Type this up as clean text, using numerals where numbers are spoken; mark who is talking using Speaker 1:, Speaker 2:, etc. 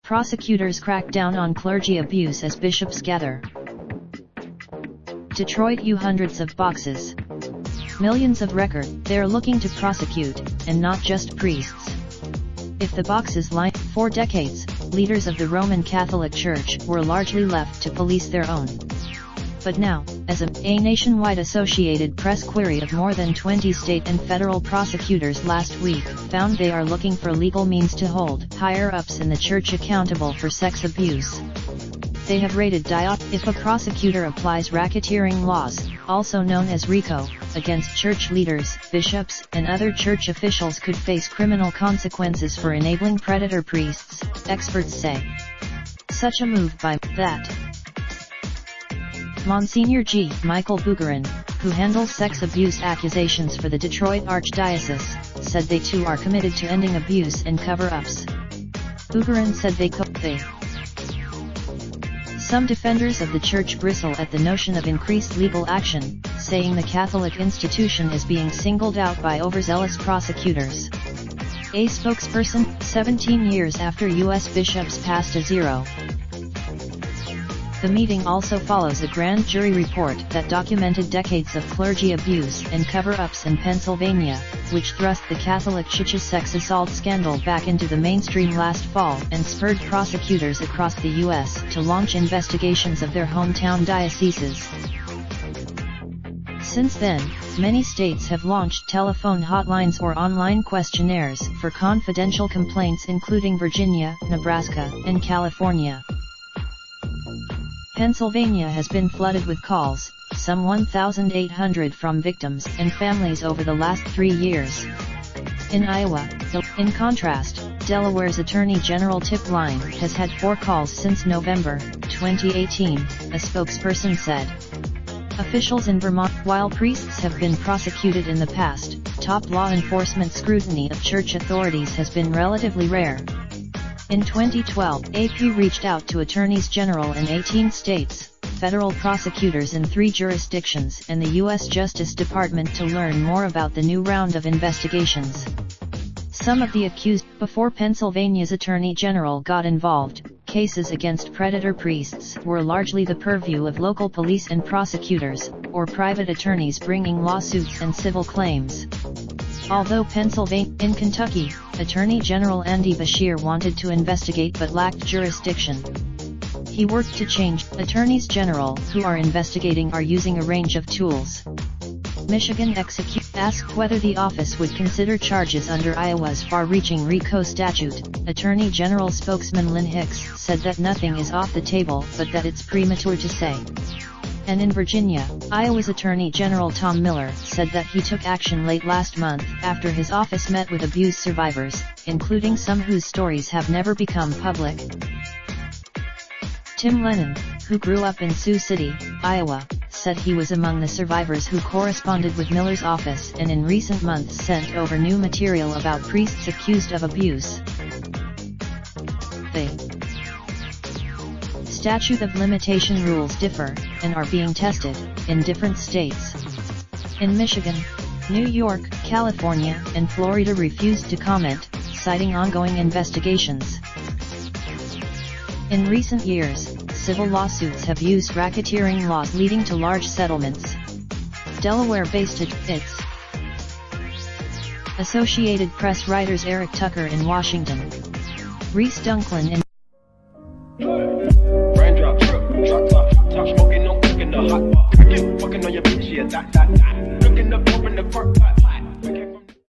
Speaker 1: Prosecutors crack down on clergy abuse as bishops gather. Detroit hundreds of boxes. Millions of record, they're looking to prosecute, and not just priests. If the boxes line, for decades, leaders of the Roman Catholic Church were largely left to police their own. But now, as a nationwide Associated Press query of more than 20 state and federal prosecutors last week found they are looking for legal means to hold higher-ups in the church accountable for sex abuse. They have rated if a prosecutor applies racketeering laws, also known as RICO, against church leaders, bishops, and other church officials could face criminal consequences for enabling predator priests, experts say. Such a move by that Monsignor G. Michael Bugarin, who handles sex abuse accusations for the Detroit Archdiocese, said they too are committed to ending abuse and cover-ups. Bugarin said Some defenders of the church bristle at the notion of increased legal action, saying the Catholic institution is being singled out by overzealous prosecutors. A spokesperson, 17 years after U.S. bishops passed a zero. The meeting also follows a grand jury report that documented decades of clergy abuse and cover-ups in Pennsylvania, which thrust the Catholic Church's sex assault scandal back into the mainstream last fall and spurred prosecutors across the U.S. to launch investigations of their hometown dioceses. Since then, many states have launched telephone hotlines or online questionnaires for confidential complaints, including Virginia, Nebraska, and California. Pennsylvania has been flooded with calls, some 1,800 from victims and families over the last 3 years. In Iowa, in contrast, Delaware's Attorney General tip line has had 4 calls since November 2018, a spokesperson said. Officials in Vermont, while priests have been prosecuted in the past, top law enforcement scrutiny of church authorities has been relatively rare. In 2012, AP reached out to attorneys general in 18 states, federal prosecutors in 3 jurisdictions, and the U.S. Justice Department to learn more about the new round of investigations. Some of the accused, before Pennsylvania's Attorney General got involved, cases against predator priests were largely the purview of local police and prosecutors, or private attorneys bringing lawsuits and civil claims. Although in Kentucky, Attorney General Andy Beshear wanted to investigate but lacked jurisdiction. He worked to change. Attorneys general who are investigating are using a range of tools. Michigan asked whether the office would consider charges under Iowa's far-reaching RICO statute. Attorney General spokesman Lynn Hicks said that nothing is off the table but that it's premature to say. And in Virginia, Iowa's Attorney General Tom Miller said that he took action late last month after his office met with abuse survivors, including some whose stories have never become public. Tim Lennon, who grew up in Sioux City, Iowa, said he was among the survivors who corresponded with Miller's office and in recent months sent over new material about priests accused of abuse. The statute of limitation rules differ, and are being tested, in different states. In Michigan, New York, California, and Florida refused to comment, citing ongoing investigations. In recent years, civil lawsuits have used racketeering laws leading to large settlements. Delaware-based its Associated Press writers Eric Tucker in Washington, Reese Dunklin in
Speaker 2: Raindrop, drop top smoking, no cooking the hot pot. Fucking on your bitch, yeah, that. Looking up, open the park pot.